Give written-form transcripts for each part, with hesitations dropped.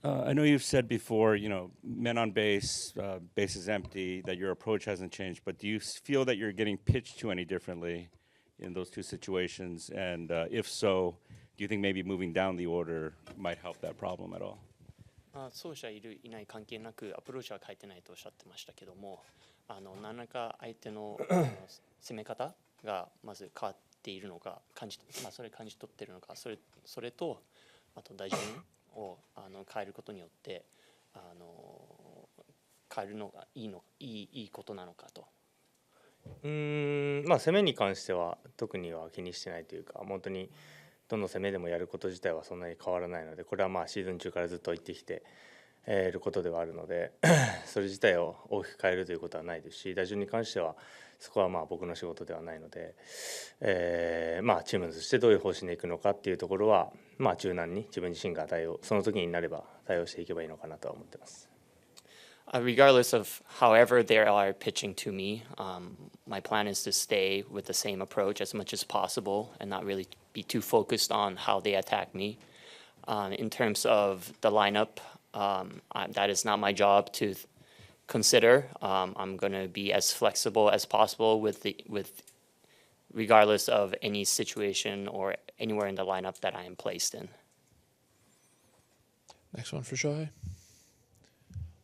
I know you've said before, men on base, base is empty, that your approach hasn't changed, but do you feel that you're getting pitched to any differently in those two situations? And if so, do you think maybe moving down the order might help that problem at all? 走者いるいない関係なくアプローチは変えてないとおっしゃってましたけども、何らか相手の攻め方がまず変わっているのかそれ感じ取っているのか、それとあと打順を変えることによって変えるのがいいことなのかと。攻めに関しては特には気にしてないというか、本当にどの攻めでもやること自体はそんなに変わらないので、これはシーズン中からずっと言ってきていることではあるのでそれ自体を大きく変えるということはないですし、打順に関してはそこは僕の仕事ではないので、チームとしてどういう方針でいくのかっていうところは柔軟に自分自身がその時になれば対応していけばいいのかなとは思ってます。Regardless of however they are pitching to me, my plan is to stay with the same approach as much as possible and not really be too focused on how they attack me. In terms of the lineup, that is not my job to consider. I'm going to be as flexible as possible with regardless of any situation or anywhere in the lineup that I am placed in. Next one for Shohei.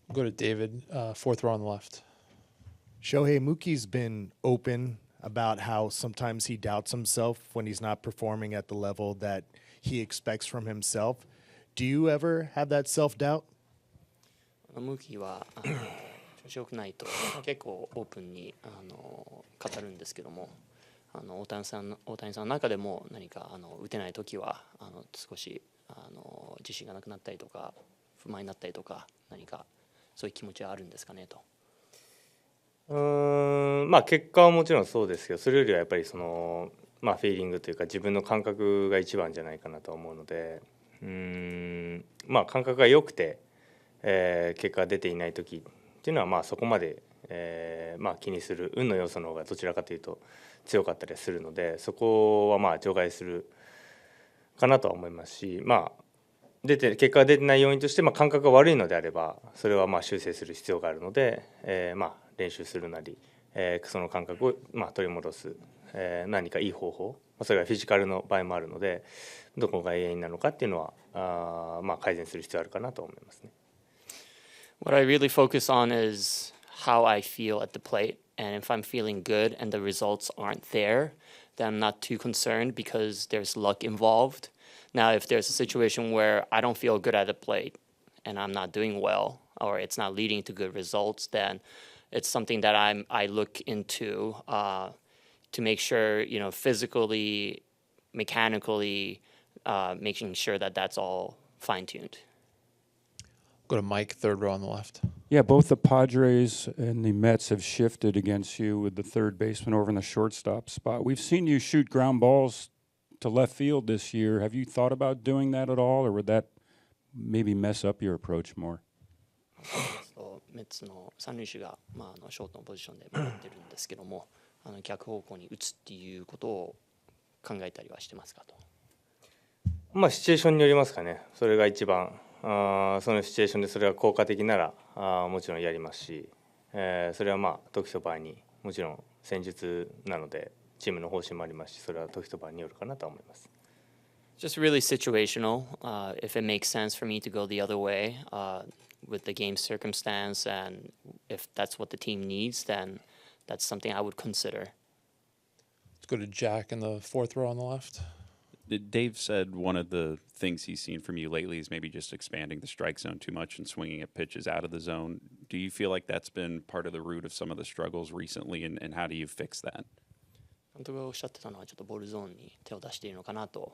We'll go to David, fourth row on the left. Shohei, Mookie's been open about how sometimes he doubts himself when he's not performing at the level that he expects from himself. Do you ever have that self-doubt? ムーキーは調子良くないと結構オープンに語るんですけども、大谷さんの中でも何か打てない時は少し自信がなくなったりとか不満になったりとか、何かそういう気持ちはあるんですかねと。結果はもちろんそうですけど、それよりはやっぱりフィーリングというか自分の感覚が一番じゃないかなと思うので、感覚が良くて、結果が出ていない時っていうのはそこまで、気にする運の要素の方がどちらかというと強かったりするので、そこは除外するかなとは思いますし、結果が出てない要因として、感覚が悪いのであればそれは修正する必要があるので、練習するなり、その感覚を取り戻す、何かいい方法、それがフィジカルの場合もあるので、どこが原因なのかっていうのは改善する必要あるかなと思いますね。What I really focus on is how I feel at the plate, and if I'm feeling good and the results aren't there, then I'm not too concerned because there's luck involved. Now, if there's a situation where I don't feel good at the plate and I'm not doing well, or it's not leading to good results, then it's something that I look into to make sure, physically, mechanically, making sure that that's all fine-tuned. Go to Mike, third row on the left. Yeah, both the Padres and the Mets have shifted against you with the third baseman over in the shortstop spot. We've seen you shoot ground balls to left field this year. Have you thought about doing that at all, or would that maybe mess up your approach more? メッツの三塁手が、ショートのポジションで回ってるんですけども、逆方向に打つっていうことを考えたりはしてますかと。シチュエーションによりますかね。それが一番そのシチュエーションでそれが効果的ならもちろんやりますし、それは時と場合にもちろん戦術なのでチームの方針もありますし、それは時と場合によるかなと思います。Just really situational. If it makes sense for me to go the other way with the game circumstance, and if that's what the team needs, then that's something I would consider. Let's go to Jack in the fourth row on the left. Dave said one of the things he's seen from you lately is maybe just expanding the strike zone too much and swinging at pitches out of the zone. Do you feel like that's been part of the root of some of the struggles recently, and how do you fix that? 監督がおっしゃってたのはちょっとボールゾーンに手を出しているのかなと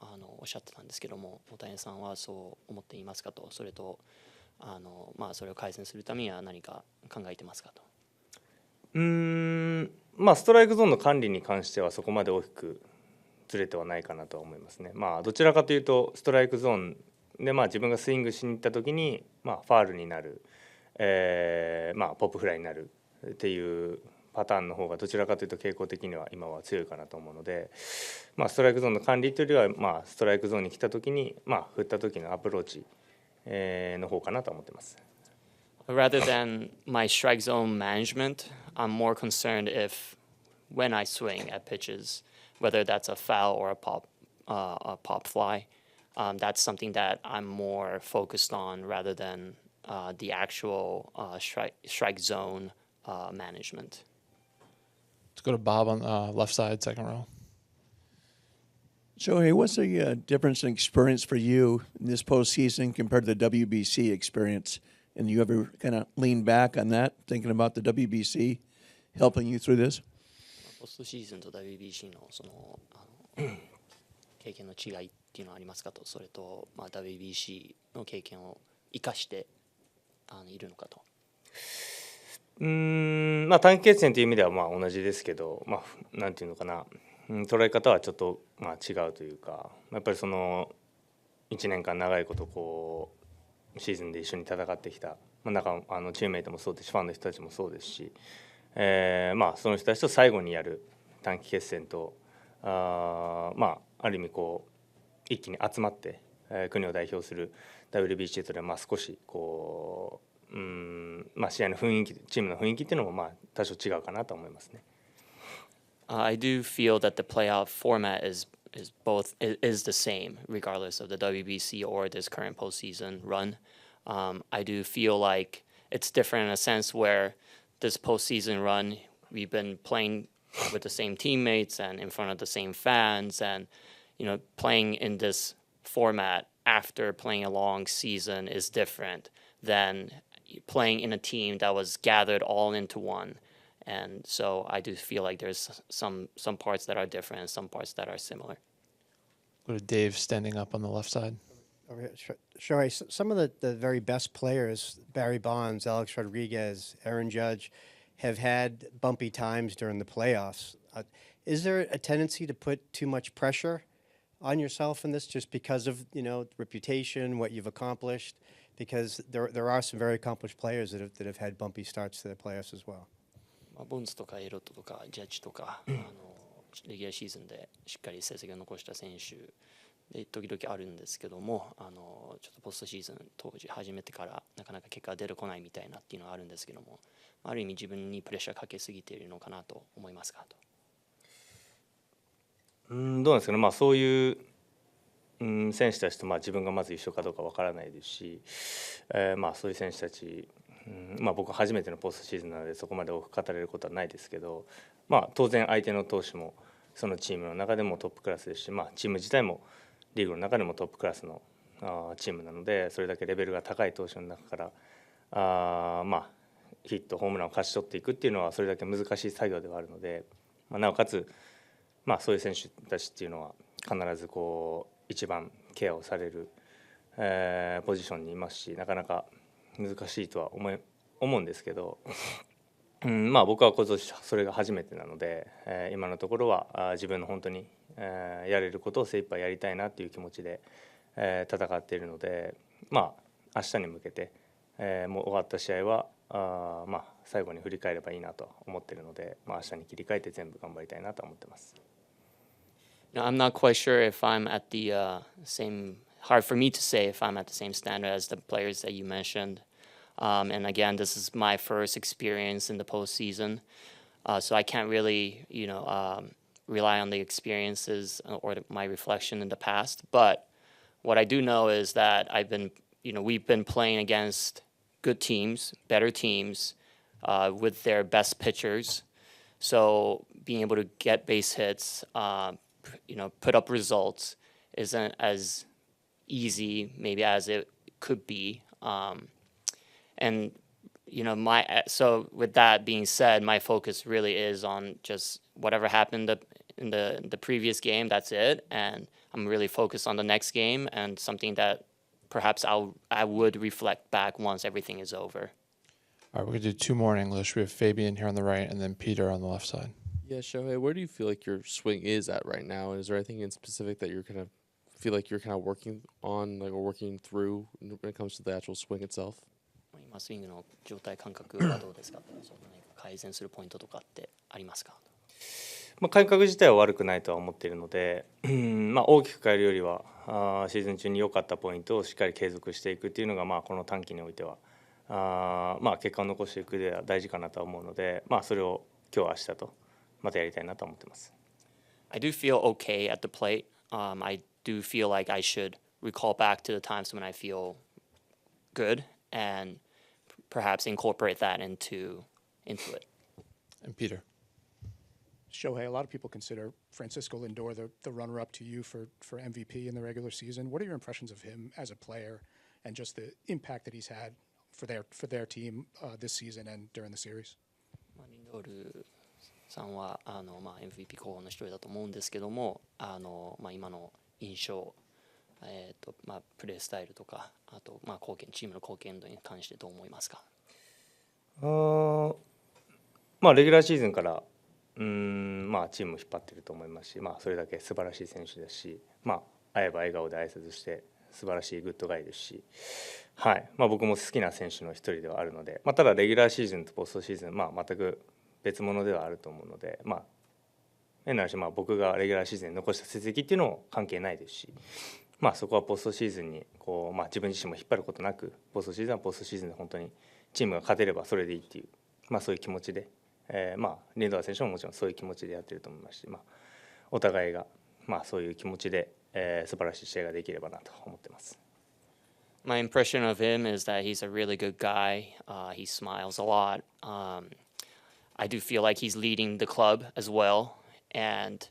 おっしゃってたんですけども、大谷さんはそう思っていますかと、それとそれを改善するためには何か考えてますかと。ストライクゾーンの管理に関してはそこまで大きくずれてはないかなと思いますね。どちらかというとストライクゾーンで自分がスイングしに行った時にファールになる、ポップフライになるっていうパターンの方がどちらかというと傾向的には今は強いかなと思うので、ストライクゾーンの管理というよりはストライクゾーンに来た時に振った時のアプローチの方かなと思ってます。Rather than my strike zone management, I'm more concerned if when I swing at pitches, whether that's a foul or a pop fly, that's something that I'm more focused on rather than the actual strike zone management. Let's go to Bob on left side, second row. Shohei, what's the difference in experience for you in this postseason compared to the WBC experience? And you ever kind of lean back on that, thinking about the WBC helping you through this? ポストシーズンと WBC のその経験の違いっていうのはありますかと、それと、WBC の経験を生かしているのかと。短期決戦という意味では同じですけど、なんていうのかな、捉え方はちょっと違うというか、やっぱりその1年間長いことこうシーズンで一緒に戦ってきた、チームメイトもそうですし、ファンの人たちもそうですし、その人たちと最後にやる短期決戦と、ある意味こう一気に集まって、国を代表する WBC とでは少しこう試合の雰囲気、チームの雰囲気っていうのも多少違うかなと思いますね。I do feel that the playoff format is the same regardless of the WBC or this current postseason run. I do feel like it's different in a sense where this postseason run we've been playing with the same teammates and in front of the same fans, and playing in this format after playing a long season is different than playing in a team that was gathered all into one. And so I do feel like there's some parts that are different and some parts that are similar. Go to Dave standing up on the left side. Over here. Shohei, some of the very best players, Barry Bonds, Alex Rodriguez, Aaron Judge, have had bumpy times during the playoffs. Is there a tendency to put too much pressure on yourself in this just because of reputation, what you've accomplished? Because there are some very accomplished players that have had bumpy starts to the playoffs as well. ボンズとかエロットとかジャッジとかレギュラーシーズンでしっかり成績を残した選手で時々あるんですけども、ちょっとポストシーズン当時始めてからなかなか結果が出てこないみたいなっていうのはあるんですけども、ある意味自分にプレッシャーかけすぎているのかなと思いますかと。どうなんですかね、そういう選手たちと自分がまず一緒かどうかわからないですし、そういう選手たち、僕は初めてのポストシーズンなのでそこまで多く語れることはないですけど、当然相手の投手もそのチームの中でもトップクラスですし、チーム自体もリーグの中でもトップクラスのチームなので、それだけレベルが高い投手の中からヒットホームランを勝ち取っていくっていうのはそれだけ難しい作業ではあるので、なおかつそういう選手たちっていうのは必ずこう一番ケアをされる、ポジションにいますし、なかなか難しいとは思うんですけど、僕は今年それが初めてなので、今のところは自分の本当に、やれることを精一杯やりたいなっていう気持ちで、戦っているので、明日に向けて、もう終わった試合は最後に振り返ればいいなと思っているので、明日に切り替えて全部頑張りたいなと思ってます。I'm not quite sure if I'm at the same. Hard for me to say if I'm at the same standard as the players that you mentioned. And again, this is my first experience in the postseason, so I can't really, rely on the experiences or my reflection in the past. But what I do know is that we've been playing against good teams, better teams, with their best pitchers. So being able to get base hits, put up results isn't as easy maybe as it could be. And so with that being said, my focus really is on just whatever happened in the previous game. That's it, and I'm really focused on the next game and something that perhaps I would reflect back once everything is over. All right, we're going to do two more in English. We have Fabian here on the right and then Peter on the left side. Yeah, Shohei, where do you feel like your swing is at right now? And is there anything in specific that you're kind of feel like you're kind of working on, or working through when it comes to the actual swing itself? 今スイングの状態感覚はどうですか？その何か改善するポイントとかってありますか？感覚自体は悪くないとは思っているので、大きく変えるよりはシーズン中に良かったポイントをしっかり継続していくっていうのが、この短期においては結果を残していく上では大事かなとは思うので、それを今日明日とまたやりたいなと思ってます。I do feel okay at the plate. I do feel like I should recall back to the times when I feel good and perhaps incorporate that into it. And Peter. Shohei, a lot of people consider Francisco Lindor the runner-up to you for MVP in the regular season. What are your impressions of him as a player and just the impact that he's had for their team this season and during the series? リンドールさんはMVP 候補の一人だと思うんですけども、今の印象、プレースタイルとか、あとチームの貢献度に関してどう思いますか？レギュラーシーズンからチームを引っ張っていると思いますし、それだけ素晴らしい選手ですし、会えば笑顔で挨拶して素晴らしいグッドガイですし、僕も好きな選手の一人ではあるので、ただレギュラーシーズンとポストシーズン、全く別物ではあると思うので、変な話、僕がレギュラーシーズンに残した成績っていうのも関係ないですし、そこはポストシーズンに自分自身も引っ張ることなく、ポストシーズンはポストシーズンで本当にチームが勝てればそれでいいっていう、そういう気持ちで、リンドア選手ももちろんそういう気持ちでやってると思いますし、お互いがそういう気持ちで、素晴らしい試合ができればなと思ってます。My impression of him is that he's a really good guy. He smiles a lot. I do feel like he's leading the club as well. And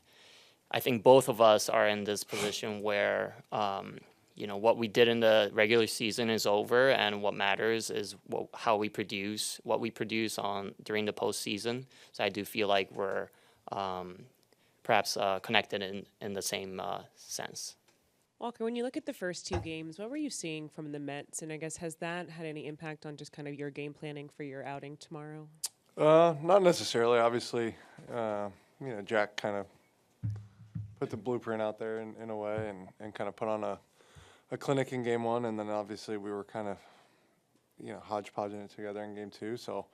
I think both of us are in this position where, what we did in the regular season is over, and what matters is how we produce, what we produce during the postseason. So I do feel like we're perhaps connected in the same sense. Walker, when you look at the first two games, what were you seeing from the Mets? And I guess, has that had any impact on just kind of your game planning for your outing tomorrow? Not necessarily. Obviously, Jack kind of put the blueprint out there in a way and kind of put on a clinic in game one. And then obviously we were kind of, hodgepodging it together in game two. So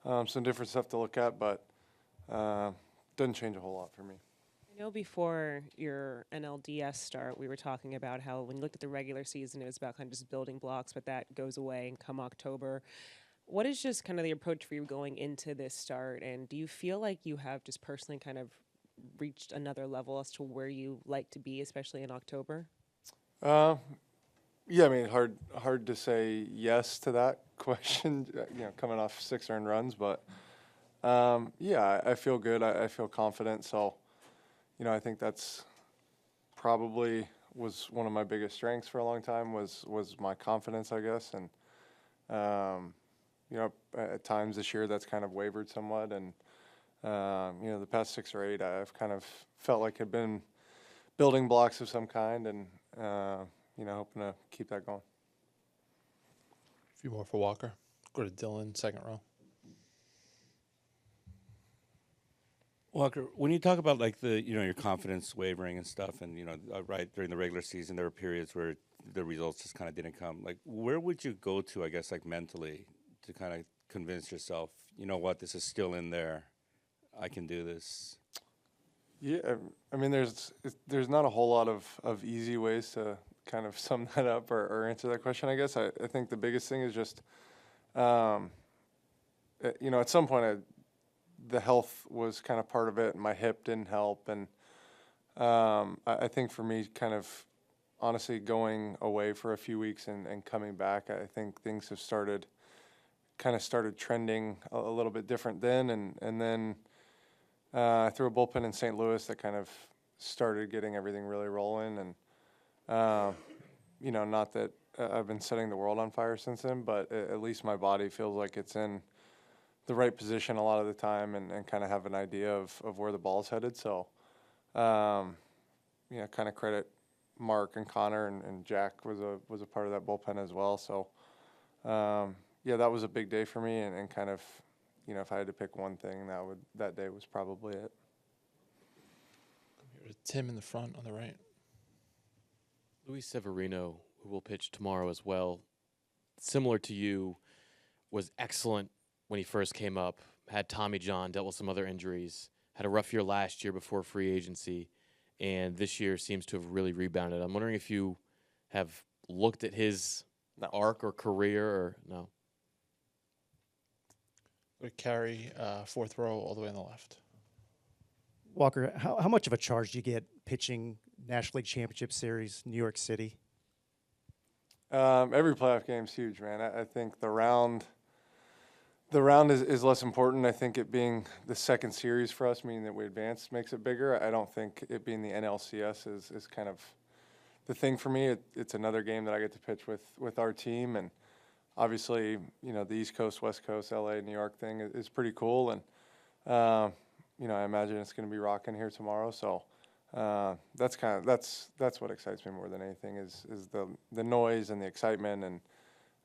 some different stuff to look at, but doesn't change a whole lot for me. I know before your NLDS start, we were talking about how when you looked at the regular season, it was about kind of just building blocks, but that goes away and come October. What is just kind of the approach for you going into this start? And do you feel like you have just personally kind of reached another level as to where you like to be, especially in October? Yeah, I mean, hard to say yes to that question, coming off 6 earned runs, but yeah, I feel good. I feel confident. So, I think that's probably was one of my biggest strengths for a long time was my confidence, I guess. And, at times this year that's kind of wavered somewhat. And, the past 6 or 8, I've kind of felt like I've been building blocks of some kind and, hoping to keep that going. A few more for Walker. Go to Dylan, second row. Walker, when you talk about like your confidence wavering and stuff, and right during the regular season there were periods where the results just kind of didn't come. Like, where would you go to, I guess, like mentally, to kind of convince yourself, this is still in there, I can do this? Yeah, I mean, there's not a whole lot of easy ways to kind of sum that up or answer that question. I guess I think the biggest thing is just, at some point the health was kind of part of it, and my hip didn't help. And I think for me, kind of honestly going away for a few weeks and coming back, I think things have started trending a little bit different then. And then I threw a bullpen in St. Louis that kind of started getting everything really rolling. And, not that I've been setting the world on fire since then, but at least my body feels like it's in the right position a lot of the time and kind of have an idea of where the ball's headed. So, kind of credit Mark and Connor and Jack was a part of that bullpen as well. So, that was a big day for me and kind of, if I had to pick one thing, that day was probably it. Tim in the front on the right. Luis Severino, who will pitch tomorrow as well, similar to you, was excellent when he first came up, had Tommy John, dealt with some other injuries, had a rough year last year before free agency, and this year seems to have really rebounded. I'm wondering if you have looked at his arc or career or no. Would carry fourth row all the way on the left. Walker, how much of a charge do you get pitching National League Championship Series, New York City? Every playoff game is huge, man. I think the round is less important. I think it being the second series for us, meaning that we advanced, makes it bigger. I don't think it being the NLCS is kind of the thing for me. It's another game that I get to pitch with our team, and obviously, the East Coast, West Coast, LA, New York thing is pretty cool, and I imagine it's going to be rocking here tomorrow. So that's what excites me more than anything is the noise and the excitement, and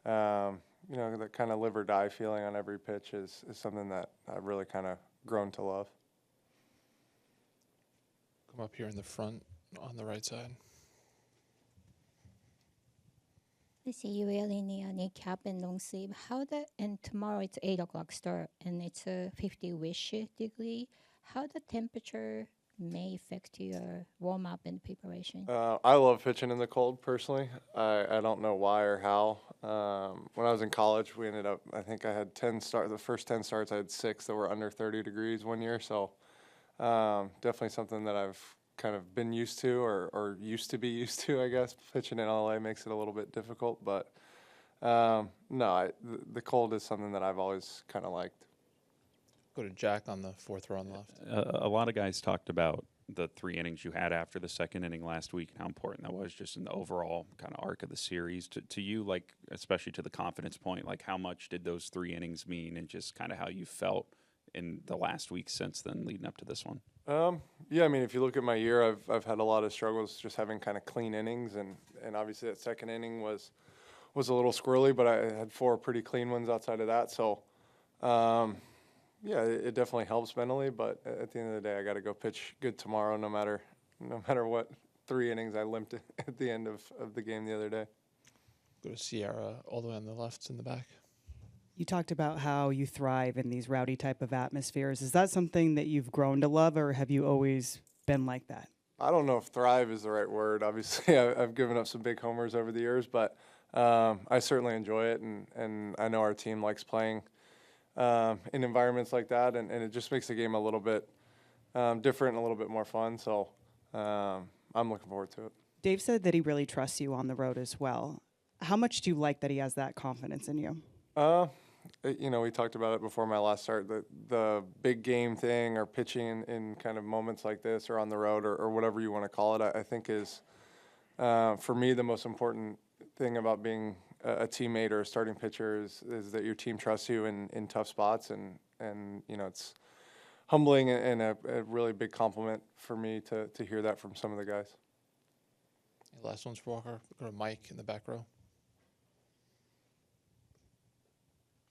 that kind of live or die feeling on every pitch is something that I've really kind of grown to love. Come up here in the front on the right side. I see you wearing a knee cap and long sleeve. And tomorrow it's 8 o'clock start and it's a 50-ish degree. How the temperature may affect your warm up and preparation? I love pitching in the cold personally. I don't know why or how. When I was in college, we ended up, I think I had 10 starts. The first 10 starts, I had 6 that were under 30 degrees one year. So definitely something that I've kind of been used to or used to be used to, I guess. Pitching in LA makes it a little bit difficult, but the cold is something that I've always kind of liked. Go to Jack on the fourth row on the left. A lot of guys talked about the 3 innings you had after the second inning last week and how important that was just in the overall kind of arc of the series. To you, like, especially to the confidence point, like how much did those 3 innings mean and just kind of how you felt in the last week since then leading up to this one? Yeah, I mean, if you look at my year, I've had a lot of struggles just having kind of clean innings, and obviously that second inning was a little squirrely, but I had 4 pretty clean ones outside of that. So, yeah, it definitely helps mentally, but at the end of the day, I got to go pitch good tomorrow, no matter what 3 innings I limped at the end of the game the other day. Go to Sierra all the way on the left in the back. You talked about how you thrive in these rowdy type of atmospheres. Is that something that you've grown to love, or have you always been like that? I don't know if thrive is the right word. Obviously, I've given up some big homers over the years, but I certainly enjoy it, and I know our team likes playing in environments like that, and it just makes the game a little bit different and a little bit more fun. So I'm looking forward to it. Dave said that he really trusts you on the road as well. How much do you like that he has that confidence in you? We talked about it before my last start, the big game thing or pitching in kind of moments like this or on the road or whatever you want to call it, I think is, for me, the most important thing about being a teammate or a starting pitcher is that your team trusts you in tough spots, and it's humbling and a really big compliment for me to hear that from some of the guys. Last one's for Walker. Go to Mike in the back row.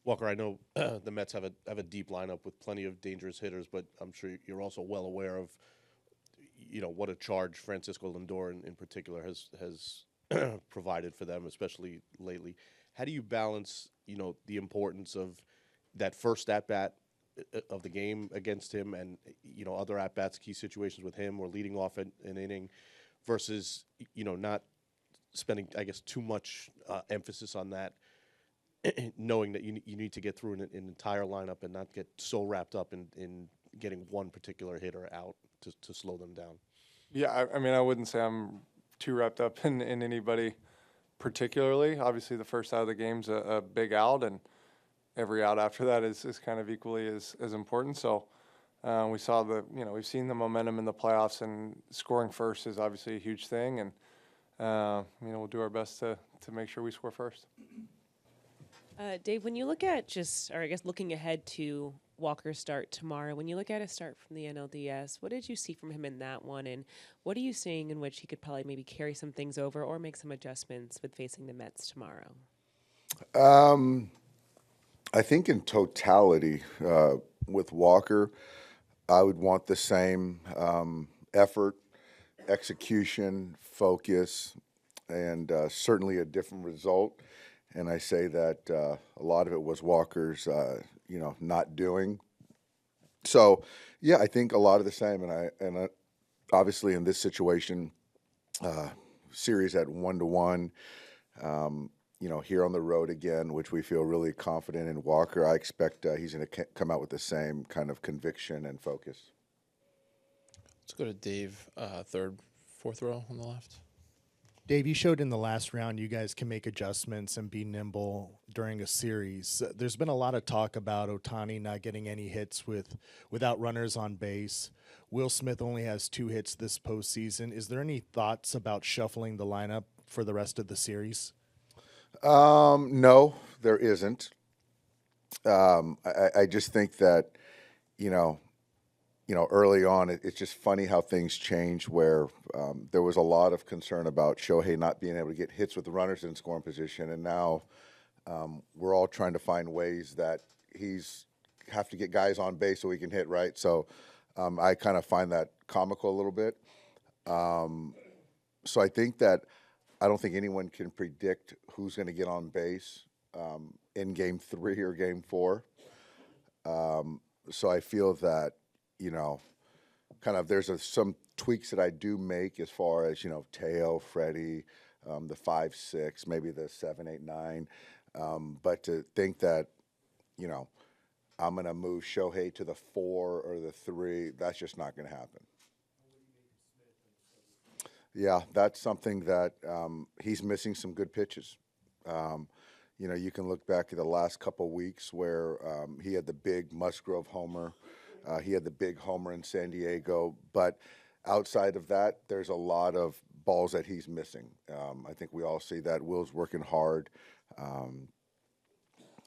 Walker, I know the Mets have a deep lineup with plenty of dangerous hitters, but I'm sure you're also well aware of, what a charge Francisco Lindor in particular has provided for them, especially lately. How do you balance, the importance of that first at-bat of the game against him and, other at-bats, key situations with him or leading off an inning versus, not spending, I guess, too much emphasis on that, knowing that you need to get through an entire lineup and not get so wrapped up in getting one particular hitter out to slow them down? Yeah, I mean, I wouldn't say I'm too wrapped up in anybody particularly. Obviously, the first out of the game's a big out, and every out after that is kind of equally as important. So we saw we've seen the momentum in the playoffs, and scoring first is obviously a huge thing, and we'll do our best to make sure we score first. Dave, when you look at looking ahead to Walker's start tomorrow, when you look at his start from the NLDS, what did you see from him in that one, and what are you seeing in which he could probably maybe carry some things over or make some adjustments with facing the Mets tomorrow? I think in totality with Walker, I would want the same effort, execution, focus, and certainly a different result. And I say that a lot of it was Walker's, not doing. So, yeah, I think a lot of the same. And obviously in this situation, series at 1-1. Here on the road again, which we feel really confident in Walker. I expect he's going to come out with the same kind of conviction and focus. Let's go to Dave, third, fourth row on the left. Dave, you showed in the last round you guys can make adjustments and be nimble during a series. There's been a lot of talk about Ohtani not getting any hits without runners on base. Will Smith only has 2 hits this postseason. Is there any thoughts about shuffling the lineup for the rest of the series? No, there isn't. I just think that, early on, it's just funny how things change where there was a lot of concern about Shohei not being able to get hits with the runners in scoring position. And now we're all trying to find ways that he's have to get guys on base so he can hit, right? So I kind of find that comical a little bit. So I think that I don't think anyone can predict who's going to get on base in Game 3 or Game 4. So I feel that, kind of there's some tweaks that I do make as far as, Teo, Freddie, the 5, 6, maybe the 7, 8, 9. But to think that, I'm going to move Shohei to the 4 or the 3, that's just not going to happen. Yeah, that's something that he's missing some good pitches. You can look back at the last couple weeks where he had the big Musgrove homer. He had the big homer in San Diego. But outside of that, there's a lot of balls that he's missing. I think we all see that. Will's working hard.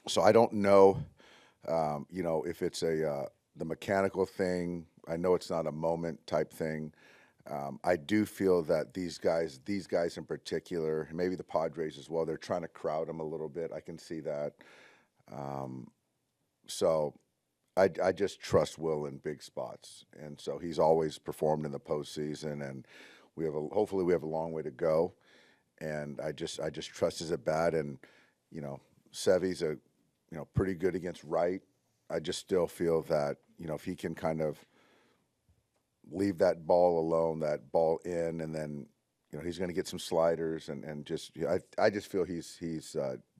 So I don't know, if it's the mechanical thing. I know it's not a moment type thing. I do feel that these guys in particular, maybe the Padres as well, they're trying to crowd him a little bit. I can see that. So I just trust Will in big spots. And so he's always performed in the postseason, and hopefully we have a long way to go. And I just trust his at bat. And, Sevy's pretty good against right. I just still feel that, if he can kind of leave that ball alone, that ball in, and then he's going to get some sliders, and just I just feel he's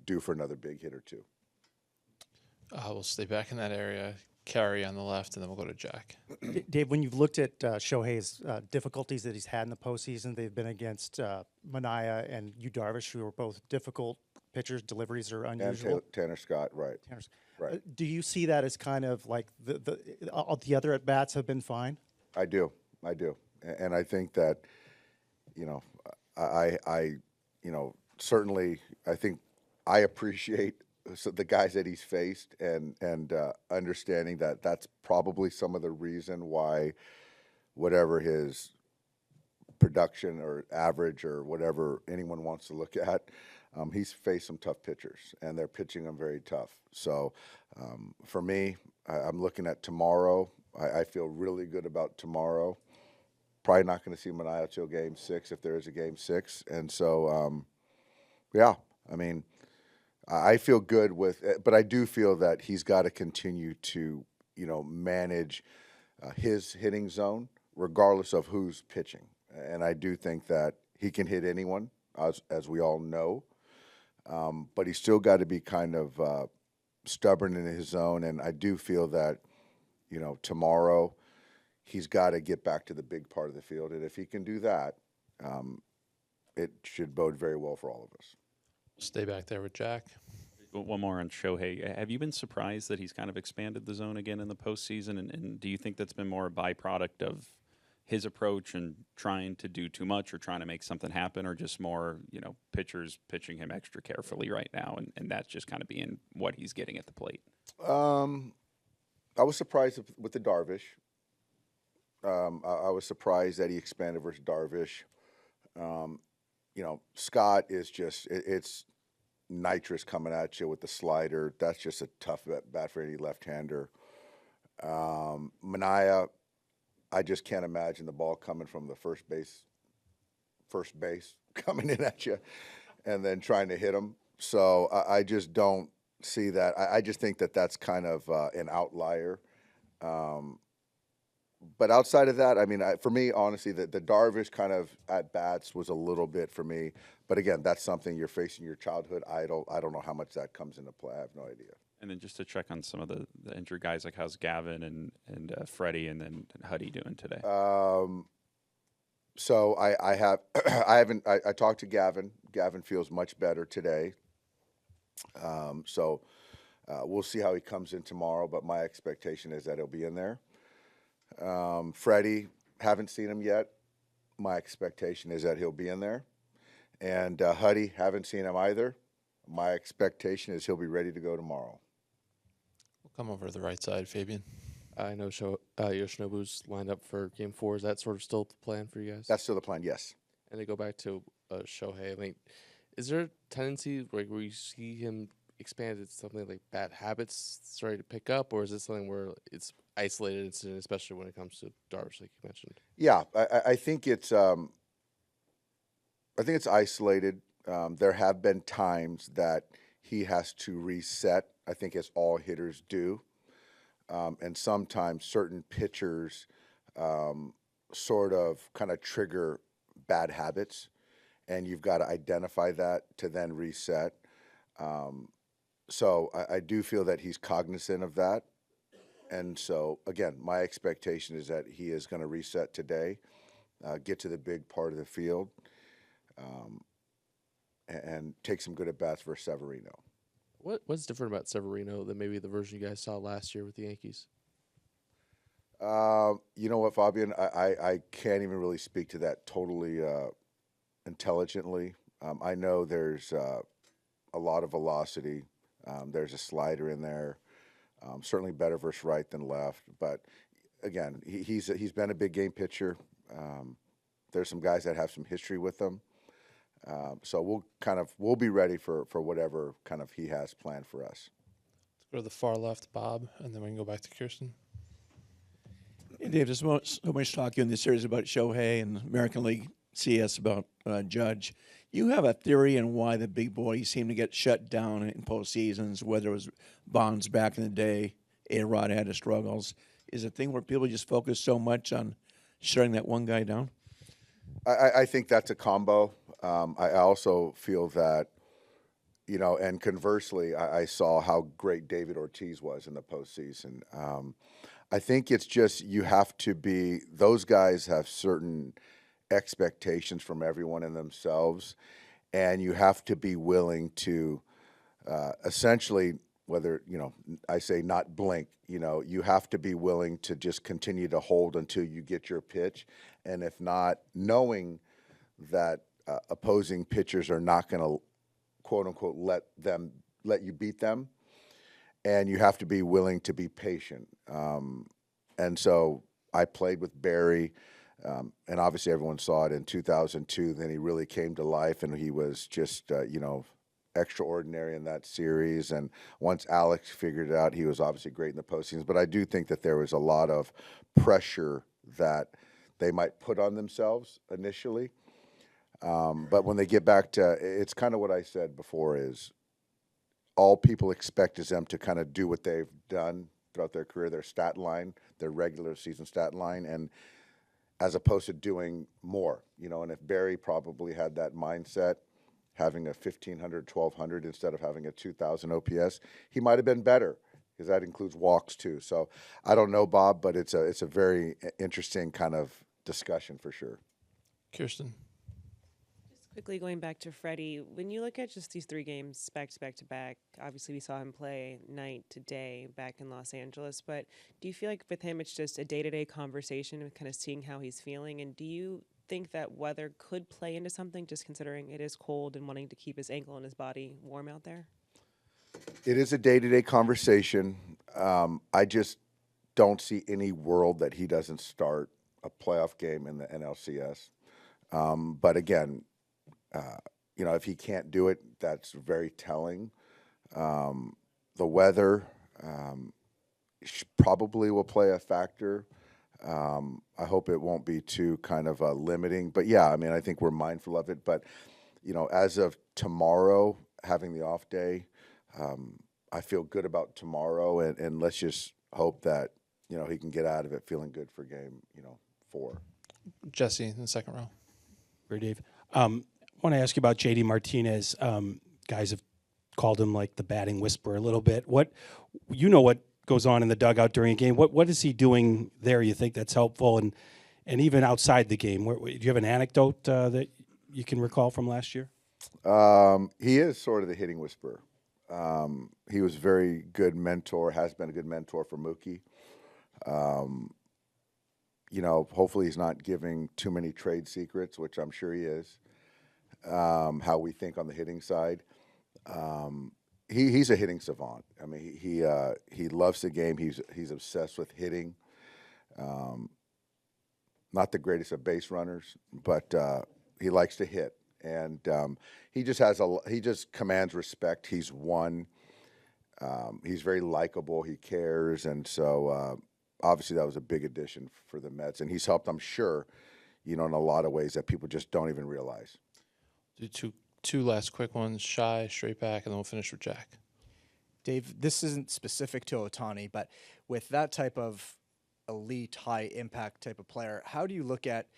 due for another big hit or two. We'll stay back in that area. Carey on the left, and then we'll go to Jack. Dave, when you've looked at Shohei's difficulties that he's had in the postseason, they've been against Manaea and Yu Darvish, who are both difficult pitchers. Deliveries are unusual. And Tanner Scott, right. Right. Do you see that as kind of like the other at bats have been fine? I do, and I think that, I certainly I think I appreciate the guys that he's faced, and understanding that that's probably some of the reason why, whatever his production or average or whatever anyone wants to look at, he's faced some tough pitchers, and they're pitching him very tough. So for me, I'm looking at tomorrow. I feel really good about tomorrow. Probably not going to see Manaea till Game 6 if there is a Game 6. And so, I feel good with it, but I do feel that he's got to continue to, manage his hitting zone regardless of who's pitching. And I do think that he can hit anyone, as we all know. But he's still got to be kind of stubborn in his zone. And I do feel that, tomorrow he's got to get back to the big part of the field. And if he can do that, it should bode very well for all of us. Stay back there with Jack. One more on Shohei. Have you been surprised that he's kind of expanded the zone again in the postseason? And do you think that's been more a byproduct of his approach and trying to do too much or trying to make something happen, or just more, pitchers pitching him extra carefully right now, and that's just kind of being what he's getting at the plate? I was surprised with the Darvish. I was surprised that he expanded versus Darvish. Scott is just, it's nitrous coming at you with the slider. That's just a tough bat for any left-hander. Manaea, I just can't imagine the ball coming from the first base coming in at you and then trying to hit him. So I just don't see that. I just think that that's kind of an outlier. But outside of that, I mean, for me, honestly, the Darvish kind of at bats was a little bit for me. But again, that's something you're facing your childhood idol. I don't know how much that comes into play. I have no idea. And then just to check on some of the injured guys, like how's Gavin and Freddie, and then Huddy doing today? So I have I talked to Gavin. Gavin feels much better today. So we'll see how he comes in tomorrow. But my expectation is that he'll be in there. Freddie, haven't seen him yet. My expectation is that he'll be in there. And Huddy, haven't seen him either. My expectation is he'll be ready to go tomorrow. We'll come over to the right side, Fabian. I know Yoshinobu's lined up for Game 4. Is that sort of still the plan for you guys? That's still the plan, yes. And to go back to Shohei, I mean, is there a tendency where you see him expand into something like bad habits starting to pick up, or is it something where it's isolated incident, especially when it comes to Darvish, like you mentioned? Yeah, I think it's isolated. There have been times that he has to reset. I think as all hitters do, and sometimes certain pitchers sort of kind of trigger bad habits, and you've got to identify that to then reset. So I do feel that he's cognizant of that. And so, again, my expectation is that he is going to reset today, get to the big part of the field, and take some good at-bats for Severino. What's different about Severino than maybe the version you guys saw last year with the Yankees? You know what, Fabian? I can't even really speak to that totally intelligently. I know there's a lot of velocity. There's a slider in there. Certainly better versus right than left. But again, he's been a big game pitcher. There's some guys that have some history with him. So we'll be ready for whatever kind of he has planned for us. Let's go to the far left, Bob, and then we can go back to Kirsten. Hey, Dave, there's so much talk in this series about Shohei and American League CS about Judge. You have a theory on why the big boys seem to get shut down in postseasons, whether it was Bonds back in the day, A-Rod had his struggles. Is it a thing where people just focus so much on shutting that one guy down? I think that's a combo. I also feel that, and conversely, I saw how great David Ortiz was in the postseason. I think it's just those guys have certain expectations from everyone in themselves, and you have to be willing to essentially, whether, I say not blink, you have to be willing to just continue to hold until you get your pitch. And if not, knowing that opposing pitchers are not going to, quote unquote, let you beat them, and you have to be willing to be patient. And so I played with Barry, and obviously everyone saw it in 2002. Then he really came to life, and he was just, extraordinary in that series. And once Alex figured it out, he was obviously great in the postseasons. But I do think that there was a lot of pressure that they might put on themselves initially. But when they get back to, it's kind of what I said before, is all people expect is them to kind of do what they've done throughout their career, their stat line, their regular season stat line, and as opposed to doing more, and if Barry probably had that mindset, having a 1,500, 1,200 instead of having a 2,000 OPS, he might have been better, because that includes walks too. So I don't know, Bob, but it's a very interesting kind of discussion for sure. Kirsten. Just quickly going back to Freddie, when you look at just these 3 games back to back to back, obviously we saw him play night to day back in Los Angeles, but do you feel like with him it's just a day-to-day conversation of kind of seeing how he's feeling? And do you think that weather could play into something, just considering it is cold and wanting to keep his ankle and his body warm out there? It is a day-to-day conversation. I just don't see any world that he doesn't start a playoff game in the NLCS. But again, if he can't do it, that's very telling. The weather probably will play a factor. I hope it won't be too kind of limiting. But, yeah, I think we're mindful of it. But, as of tomorrow, having the off day, I feel good about tomorrow. And let's just hope that he can get out of it feeling good for game, 4. Jesse in the second row. Great, Dave. I want to ask you about JD Martinez. Guys have called him like the batting whisperer a little bit. What goes on in the dugout during a game? What is he doing there? You think that's helpful, and even outside the game? Do you have an anecdote that you can recall from last year? He is sort of the hitting whisperer. He was a very good mentor. Has been a good mentor for Mookie. Hopefully he's not giving too many trade secrets, which I'm sure he is. How we think on the hitting side. He's a hitting savant. I mean, he loves the game. He's obsessed with hitting. Not the greatest of base runners, but he likes to hit, and he just commands respect. He's won. He's very likable. He cares, and so obviously that was a big addition for the Mets, and he's helped, I'm sure, in a lot of ways that people just don't even realize. Do two last quick ones, Shy, straight back, and then we'll finish with Jack. Dave, this isn't specific to Ohtani, but with that type of elite, high-impact type of player, how do you look at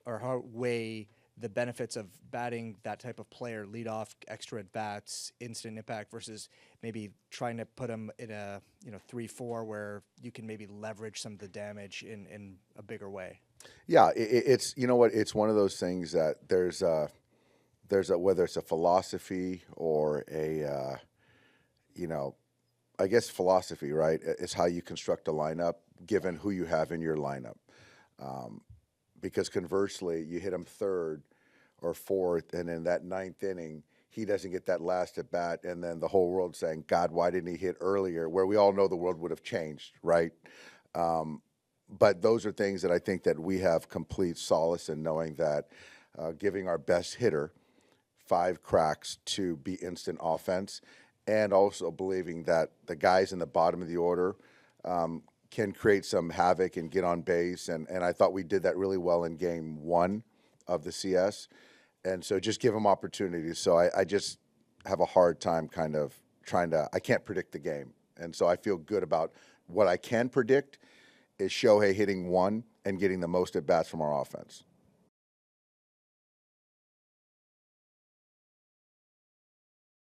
or how weigh the benefits of batting that type of player, lead off, extra at-bats, instant impact, versus maybe trying to put him in a 3-4 where you can maybe leverage some of the damage in a bigger way? Yeah, it's it's one of those things that there's a whether it's a philosophy or a I guess philosophy, right? It's how you construct a lineup given who you have in your lineup. Because conversely, you hit him third or fourth, and in that ninth inning, he doesn't get that last at bat, and then the whole world saying, God, why didn't he hit earlier? Where we all know the world would have changed, right? But those are things that I think that we have complete solace in knowing that giving our best hitter 5 cracks to be instant offense, and also believing that the guys in the bottom of the order can create some havoc and get on base. And I thought we did that really well in game 1 of the CS. And so just give them opportunities. So I just have a hard time kind of I can't predict the game. And so I feel good about what I can predict is Shohei hitting 1 and getting the most at-bats from our offense.